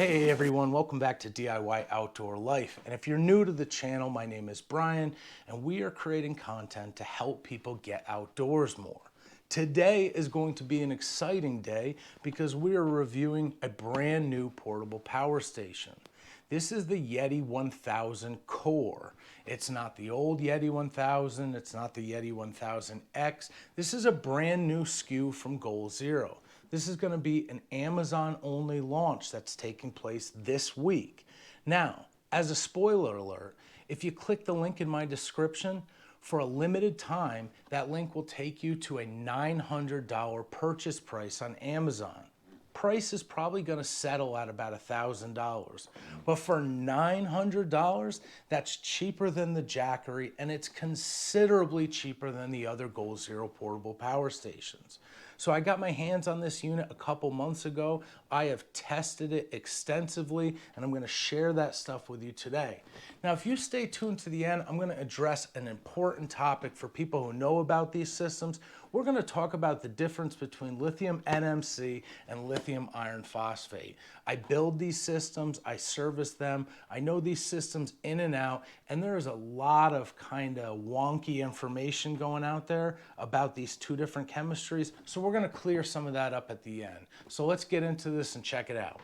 Hey everyone, welcome back to DIY Outdoor Life. And if you're new to the channel, my name is Brian, and we are creating content to help people get outdoors more. Today is going to be an exciting day because we are reviewing a brand new portable power station. This is the Yeti 1000 Core. It's not the old Yeti 1000, it's not the Yeti 1000X. This is a brand new SKU from Goal Zero. This is going to be an Amazon-only launch that's taking place this week. Now, as a spoiler alert, if you click the link in my description, for a limited time, that link will take you to a $900 purchase price on Amazon. Price is probably going to settle at about $1,000. But for $900, that's cheaper than the Jackery, and it's considerably cheaper than the other Goal Zero portable power stations. So I got my hands on this unit a couple months ago. I have tested it extensively, and I'm going to share that stuff with you today. Now, if you stay tuned to the end, I'm going to address an important topic for people who know about these systems. We're going to talk about the difference between lithium NMC and lithium iron phosphate. I build these systems, I service them, I know these systems in and out, and there is a lot of kind of wonky information going out there about these two different chemistries, so we're going to clear some of that up at the end. So let's get into this and check it out.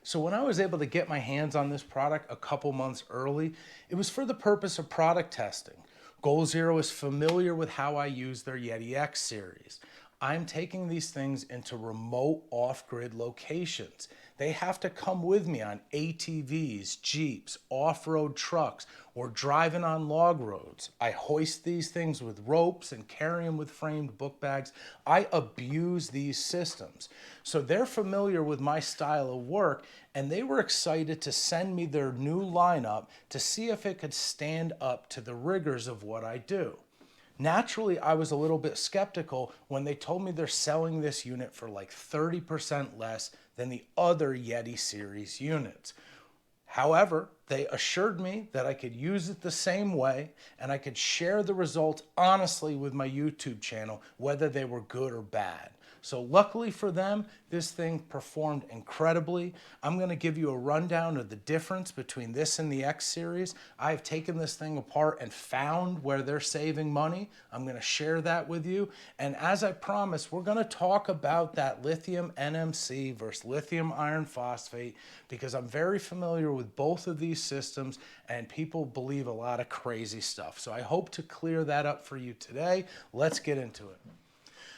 So when I was able to get my hands on this product a couple months early, it was for the purpose of product testing. Goal Zero is familiar with how I use their Yeti X series. I'm taking these things into remote off-grid locations. They have to come with me on ATVs, Jeeps, off-road trucks, or driving on log roads. I hoist these things with ropes and carry them with framed book bags. I abuse these systems. So they're familiar with my style of work, and they were excited to send me their new lineup to see if it could stand up to the rigors of what I do. Naturally, I was a little bit skeptical when they told me they're selling this unit for like 30% less than the other Yeti series units. However, they assured me that I could use it the same way and I could share the results honestly with my YouTube channel, whether they were good or bad. So luckily for them, this thing performed incredibly. I'm going to give you a rundown of the difference between this and the X series. I've taken this thing apart and found where they're saving money. I'm going to share that with you. And as I promised, we're going to talk about that lithium NMC versus lithium iron phosphate because I'm very familiar with both of these systems and people believe a lot of crazy stuff. So I hope to clear that up for you today. Let's get into it.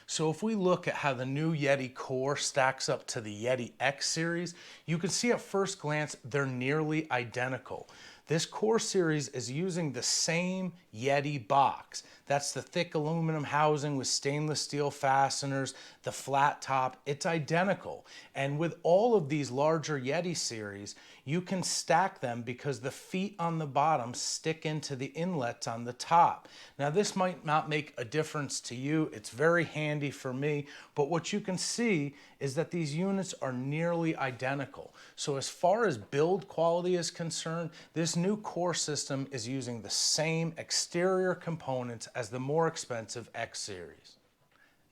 So if we look at how the new Yeti Core stacks up to the Yeti X series, you can see at first glance they're nearly identical. This Core series is using the same Yeti box. That's the thick aluminum housing with stainless steel fasteners, the flat top. It's identical. And with all of these larger Yeti series, you can stack them because the feet on the bottom stick into the inlets on the top. Now this might not make a difference to you. It's very handy for me, but what you can see is that these units are nearly identical. So as far as build quality is concerned, this new Core system is using the same exterior components as the more expensive X series.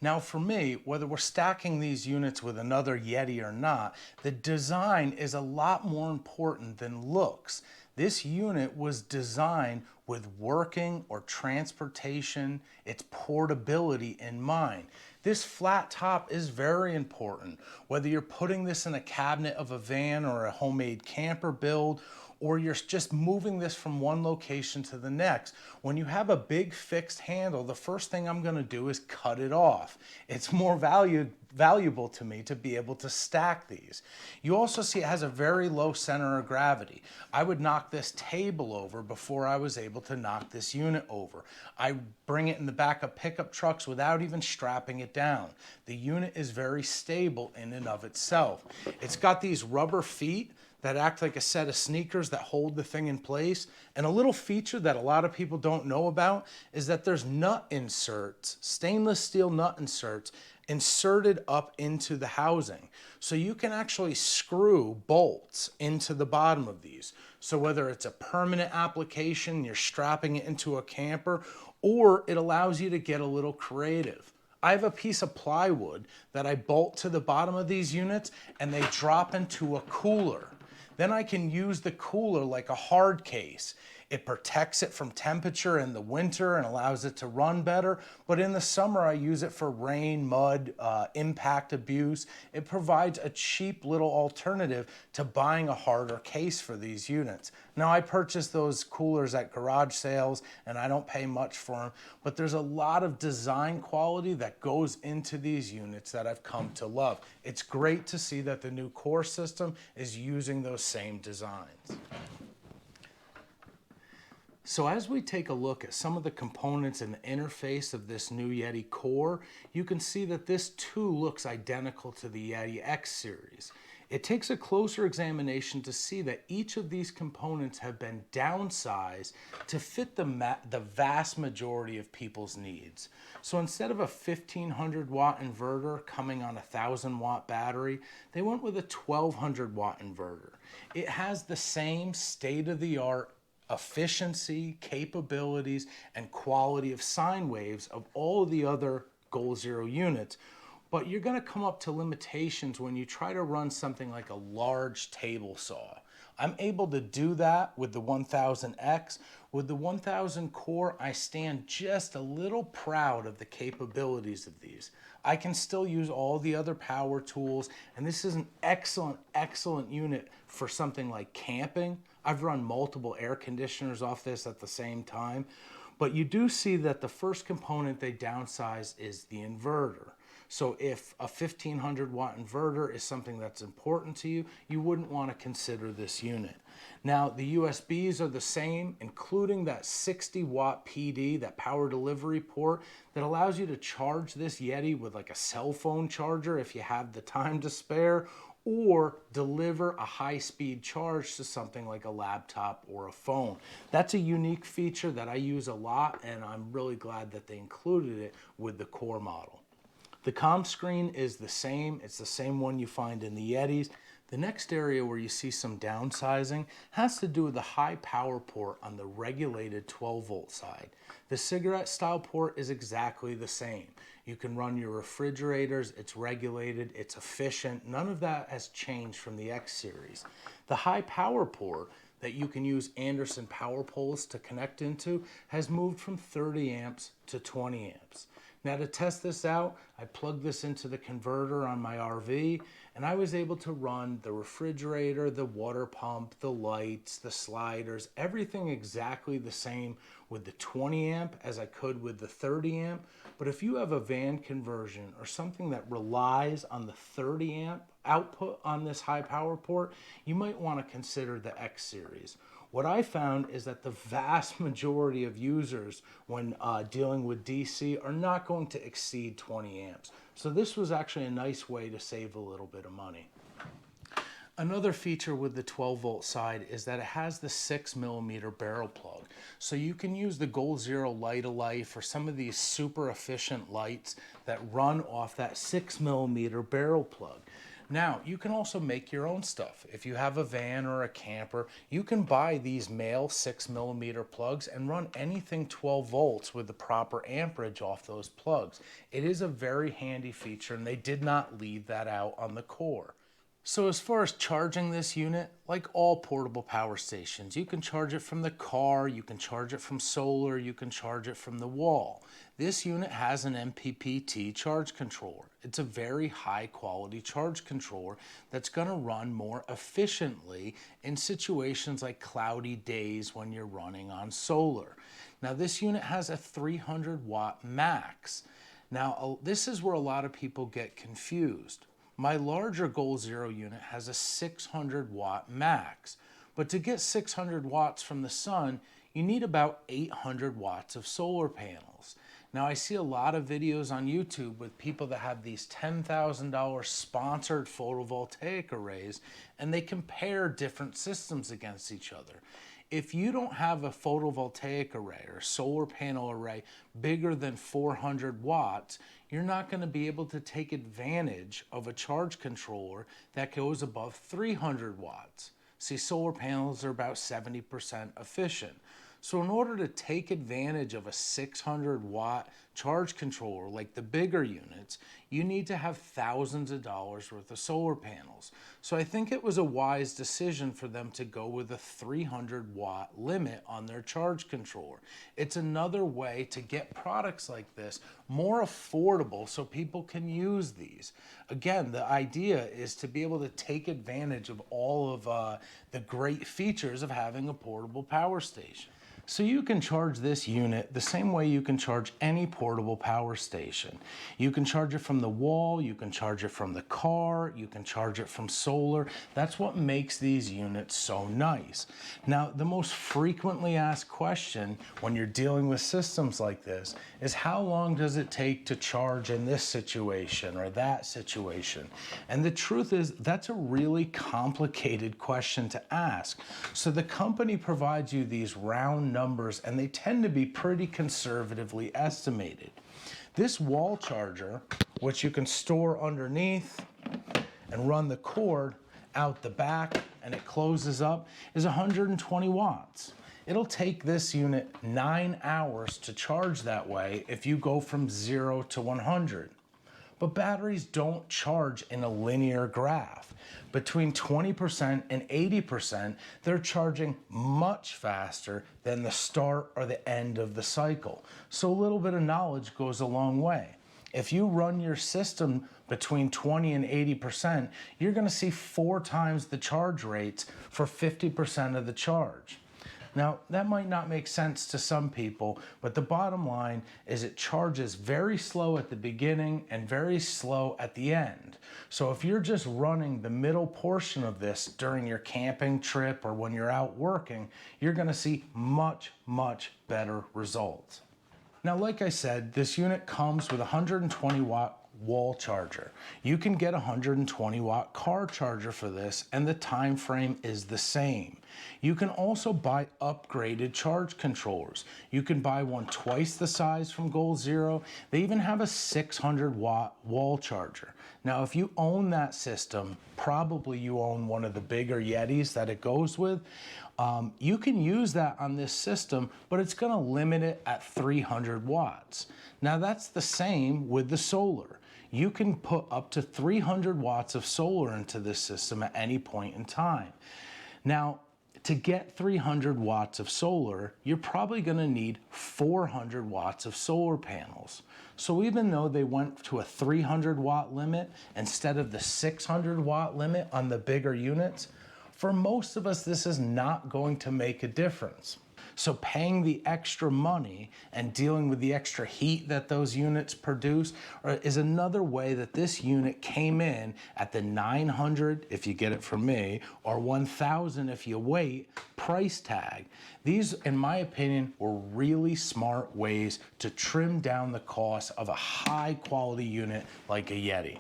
Now for me, whether we're stacking these units with another Yeti or not, the design is a lot more important than looks. This unit was designed with working or transportation, its portability in mind. This flat top is very important, whether you're putting this in a cabinet of a van or a homemade camper build, or you're just moving this from one location to the next. When you have a big fixed handle, the first thing I'm going to do is cut it off. It's more valuable to me to be able to stack these. You also see it has a very low center of gravity. I would knock this table over before I was able to knock this unit over. I bring it in the back of pickup trucks without even strapping it down. The unit is very stable in and of itself. It's got these rubber feet that act like a set of sneakers that hold the thing in place. And a little feature that a lot of people don't know about is that there's nut inserts, stainless steel nut inserts, inserted up into the housing. So you can actually screw bolts into the bottom of these. So whether it's a permanent application, you're strapping it into a camper, or it allows you to get a little creative. I have a piece of plywood that I bolt to the bottom of these units and they drop into a cooler. Then I can use the cooler like a hard case. It protects it from temperature in the winter and allows it to run better. But in the summer, I use it for rain, mud, impact abuse. It provides a cheap little alternative to buying a harder case for these units. Now, I purchased those coolers at garage sales and I don't pay much for them, but there's a lot of design quality that goes into these units that I've come to love. It's great to see that the new core system is using those same designs. So as we take a look at some of the components and the interface of this new Yeti core, you can see that this too looks identical to the Yeti X series. It takes a closer examination to see that each of these components have been downsized to fit the vast majority of people's needs. So instead of a 1500 watt inverter coming on a 1000 watt battery, they went with a 1200 watt inverter. It has the same state-of-the-art efficiency, capabilities, and quality of sine waves of all of the other Goal Zero units, but you're going to come up to limitations when you try to run something like a large table saw. I'm able to do that with the 1000X. With the 1000 core, I stand just a little proud of the capabilities of these. I can still use all the other power tools, and this is an excellent, excellent unit for something like camping. I've run multiple air conditioners off this at the same time, but you do see that the first component they downsize is the inverter. So if a 1500 watt inverter is something that's important to you, you wouldn't want to consider this unit. Now the USBs are the same, including that 60 watt PD, that power delivery port that allows you to charge this Yeti with like a cell phone charger if you have the time to spare, or deliver a high-speed charge to something like a laptop or a phone. That's a unique feature that I use a lot, and I'm really glad that they included it with the core model. The comm screen is the same. It's the same one you find in the Yetis. The next area where you see some downsizing has to do with the high power port on the regulated 12 volt side. The cigarette style port is exactly the same. You can run your refrigerators, it's regulated, it's efficient. None of that has changed from the X series. The high power port that you can use Anderson power poles to connect into has moved from 30 amps to 20 amps. Now to test this out, I plugged this into the converter on my RV and I was able to run the refrigerator, the water pump, the lights, the sliders, everything exactly the same with the 20 amp as I could with the 30 amp. But if you have a van conversion or something that relies on the 30 amp output on this high power port, you might want to consider the X series. What I found is that the vast majority of users when dealing with DC are not going to exceed 20 amps. So this was actually a nice way to save a little bit of money. Another feature with the 12 volt side is that it has the 6mm barrel plug. So you can use the Goal Zero Light-A-Life or some of these super efficient lights that run off that 6mm barrel plug. Now, you can also make your own stuff. If you have a van or a camper, you can buy these male 6mm plugs and run anything 12 volts with the proper amperage off those plugs. It is a very handy feature, and they did not leave that out on the core. So as far as charging this unit, like all portable power stations, you can charge it from the car, you can charge it from solar, you can charge it from the wall. This unit has an MPPT charge controller. It's a very high quality charge controller that's going to run more efficiently in situations like cloudy days when you're running on solar. Now this unit has a 300 watt max. Now this is where a lot of people get confused. My larger Goal Zero unit has a 600 watt max, but to get 600 watts from the sun, you need about 800 watts of solar panels. Now I see a lot of videos on YouTube with people that have these $10,000 sponsored photovoltaic arrays, and they compare different systems against each other. If you don't have a photovoltaic array or solar panel array bigger than 400 watts, you're not going to be able to take advantage of a charge controller that goes above 300 watts. See, solar panels are about 70% efficient. So in order to take advantage of a 600-watt charge controller like the bigger units, you need to have thousands of dollars worth of solar panels. So I think it was a wise decision for them to go with a 300-watt limit on their charge controller. It's another way to get products like this more affordable so people can use these. Again, the idea is to be able to take advantage of all of the great features of having a portable power station. So you can charge this unit the same way you can charge any portable power station. You can charge it from the wall, you can charge it from the car, you can charge it from solar. That's what makes these units so nice. Now, the most frequently asked question when you're dealing with systems like this is how long does it take to charge in this situation or that situation? And the truth is that's a really complicated question to ask. So the company provides you these round numbers, and they tend to be pretty conservatively estimated. This wall charger, which you can store underneath and run the cord out the back and it closes up, is 120 watts. It'll take this unit 9 hours to charge that way if you go from 0 to 100. But batteries don't charge in a linear graph. Between 20% and 80%, they're charging much faster than the start or the end of the cycle. So a little bit of knowledge goes a long way. If you run your system between 20 and 80%, you're going to see 4 times the charge rates for 50% of the charge. Now, that might not make sense to some people, but the bottom line is it charges very slow at the beginning and very slow at the end. So if you're just running the middle portion of this during your camping trip or when you're out working, you're going to see much, much better results. Now, like I said, this unit comes with a 120-watt wall charger. You can get a 120-watt car charger for this, and the time frame is the same. You can also buy upgraded charge controllers. You can buy one twice the size from Goal Zero. They even have a 600-watt wall charger. Now, if you own that system, probably you own one of the bigger Yetis that it goes with. You can use that on this system, but it's going to limit it at 300 watts. Now, that's the same with the solar. You can put up to 300 watts of solar into this system at any point in time. Now, to get 300 watts of solar, you're probably going to need 400 watts of solar panels. So even though they went to a 300 watt limit instead of the 600 watt limit on the bigger units, for most of us, this is not going to make a difference. So paying the extra money and dealing with the extra heat that those units produce is another way that this unit came in at the $900 if you get it from me, or $1,000 if you wait, price tag. These, in my opinion, were really smart ways to trim down the cost of a high quality unit like a Yeti.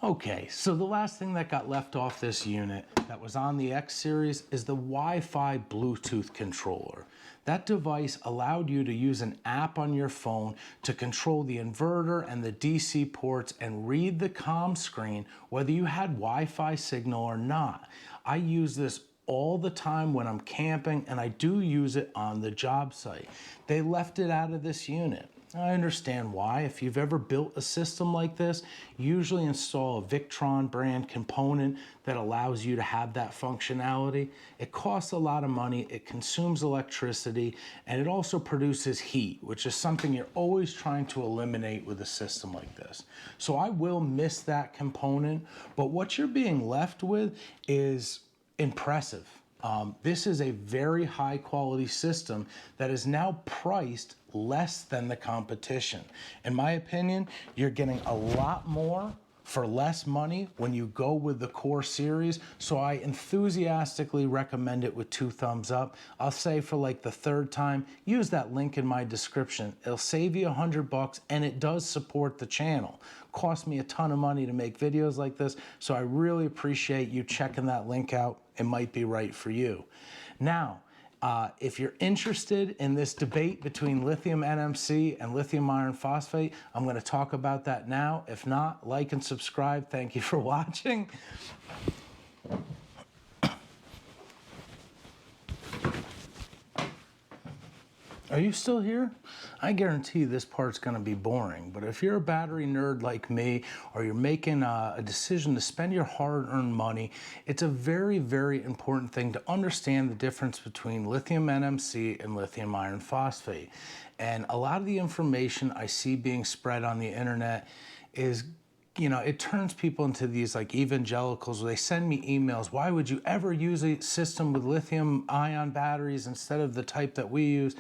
Okay, so the last thing that got left off this unit that was on the X series is the Wi-Fi Bluetooth controller. That device allowed you to use an app on your phone to control the inverter and the DC ports and read the comm screen whether you had Wi-Fi signal or not. I use this all the time when I'm camping, and I do use it on the job site. They left it out of this unit. I understand why. If you've ever built a system like this, usually install a Victron brand component that allows you to have that functionality. It costs a lot of money, it consumes electricity, and it also produces heat, which is something you're always trying to eliminate with a system like this. So I will miss that component, but what you're being left with is impressive. This is a very high quality system that is now priced less than the competition. In my opinion, you're getting a lot more for less money when you go with the Core series, so I enthusiastically recommend it with 2 thumbs up. I'll say for like the 3rd time, use that link in my description. It'll save you $100 and it does support the channel. Cost me a ton of money to make videos like this, so I really appreciate you checking that link out. It might be right for you. Now, if you're interested in this debate between lithium NMC and lithium iron phosphate, I'm going to talk about that now. If not, like and subscribe. Thank you for watching. Are you still here? I guarantee this part's going to be boring, but if you're a battery nerd like me, or you're making a decision to spend your hard-earned money, it's a very, very important thing to understand the difference between lithium NMC and lithium iron phosphate. And a lot of the information I see being spread on the internet is, it turns people into these like evangelicals where they send me emails. Why would you ever use a system with lithium ion batteries instead of the type that we use?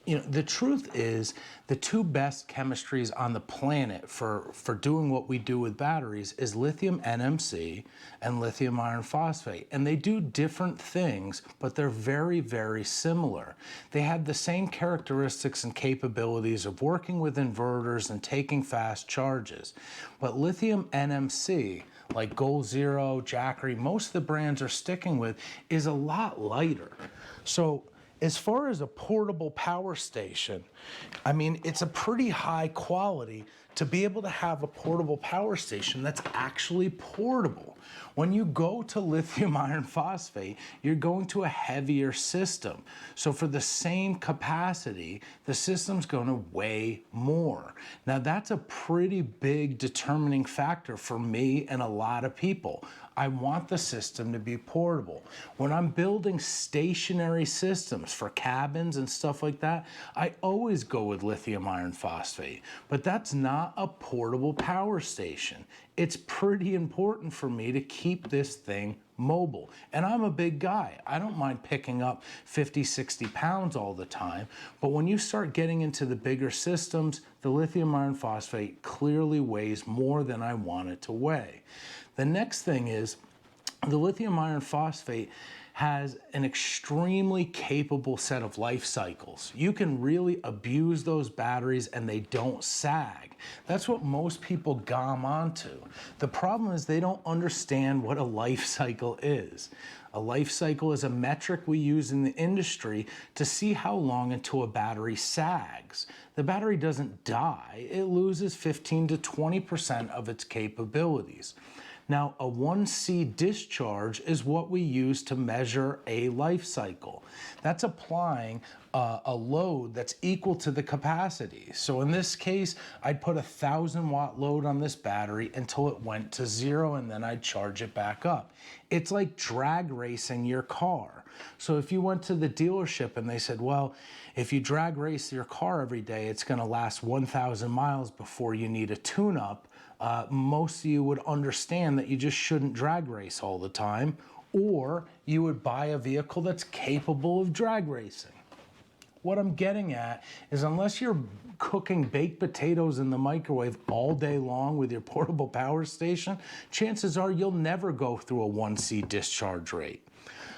The truth is the two best chemistries on the planet for doing what we do with batteries is lithium NMC and lithium iron phosphate. And they do different things, but they're very, very similar. They have the same characteristics and capabilities of working with inverters and taking fast charges. But lithium NMC, like Goal Zero, Jackery, most of the brands are sticking with, is a lot lighter. So as far as a portable power station, I mean, it's a pretty high quality to be able to have a portable power station that's actually portable. When you go to lithium iron phosphate, you're going to a heavier system. So for the same capacity, the system's going to weigh more. Now that's a pretty big determining factor for me and a lot of people. I want the system to be portable. When I'm building stationary systems for cabins and stuff like that, I always go with lithium iron phosphate, but that's not a portable power station. It's pretty important for me to keep this thing mobile. And I'm a big guy. I don't mind picking up 50, 60 pounds all the time. But when you start getting into the bigger systems, the lithium iron phosphate clearly weighs more than I want it to weigh. The next thing is the lithium iron phosphate has an extremely capable set of life cycles. You can really abuse those batteries and they don't sag. That's what most people glom onto. The problem is they don't understand what a life cycle is. A life cycle is a metric we use in the industry to see how long until a battery sags. The battery doesn't die, it loses 15 to 20% of its capabilities. Now, a 1C discharge is what we use to measure a life cycle. That's applying a load that's equal to the capacity. So in this case, I'd put a 1,000-watt load on this battery until it went to 0, and then I'd charge it back up. It's like drag racing your car. So if you went to the dealership and they said, well, if you drag race your car every day, it's going to last 1,000 miles before you need a tune-up, most of you would understand that you just shouldn't drag race all the time, or you would buy a vehicle that's capable of drag racing. What I'm getting at is unless you're cooking baked potatoes in the microwave all day long with your portable power station, chances are you'll never go through a 1C discharge rate.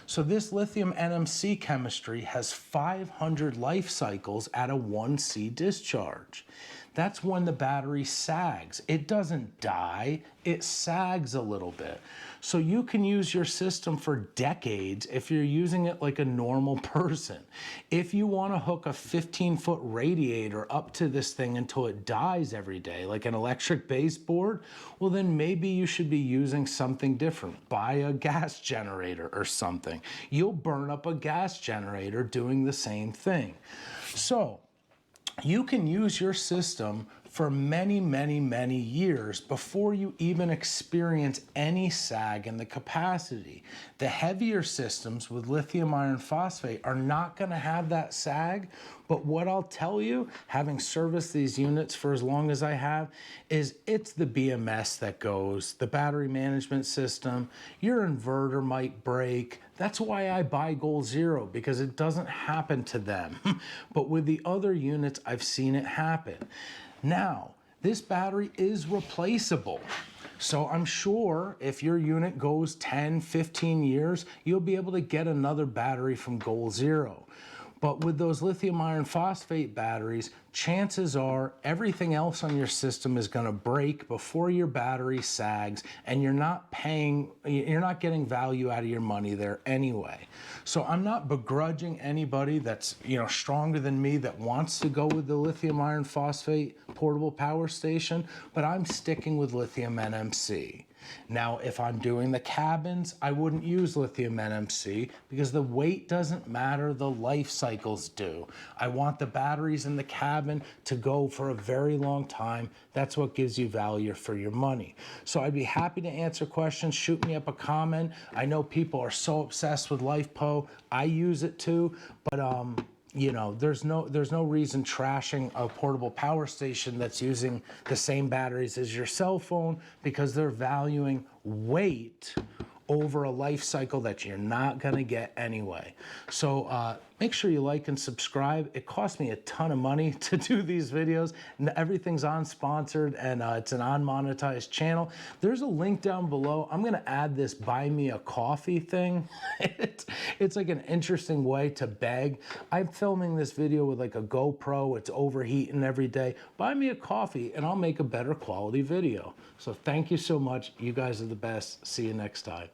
So this lithium NMC chemistry has 500 life cycles at a 1C discharge. That's when the battery sags. It doesn't die, it sags a little bit. So you can use your system for decades if you're using it like a normal person. If you want to hook a 15-foot radiator up to this thing until it dies every day, like an electric baseboard, well then maybe you should be using something different. Buy a gas generator or something. You'll burn up a gas generator doing the same thing. So you can use your system for many, many, many years before you even experience any sag in the capacity. The heavier systems with lithium iron phosphate are not going to have that sag, but what I'll tell you, having serviced these units for as long as I have, is it's the BMS that goes, the battery management system, your inverter might break. That's why I buy Goal Zero, because it doesn't happen to them. But with the other units, I've seen it happen. Now, this battery is replaceable. So I'm sure if your unit goes 10, 15 years, you'll be able to get another battery from Goal Zero. But with those lithium iron phosphate batteries, chances are everything else on your system is going to break before your battery sags, and you're not getting value out of your money there anyway. So I'm not begrudging anybody that's, stronger than me that wants to go with the lithium iron phosphate portable power station, but I'm sticking with lithium NMC. Now, if I'm doing the cabins, I wouldn't use lithium NMC because the weight doesn't matter, the life cycles do. I want the batteries in the cabin to go for a very long time. That's what gives you value for your money. So I'd be happy to answer questions. Shoot me up a comment. I know people are so obsessed with LifePo. I use it too, but you know, there's no reason trashing a portable power station that's using the same batteries as your cell phone, because they're valuing weight over a life cycle that you're not gonna get anyway. So make sure you like and subscribe. It costs me a ton of money to do these videos, and everything's unsponsored, and it's an unmonetized channel. There's a link down below. I'm gonna add this buy me a coffee thing. It's like an interesting way to beg. I'm filming this video with like a GoPro. It's overheating every day. Buy me a coffee and I'll make a better quality video. So thank you so much. You guys are the best. See you next time.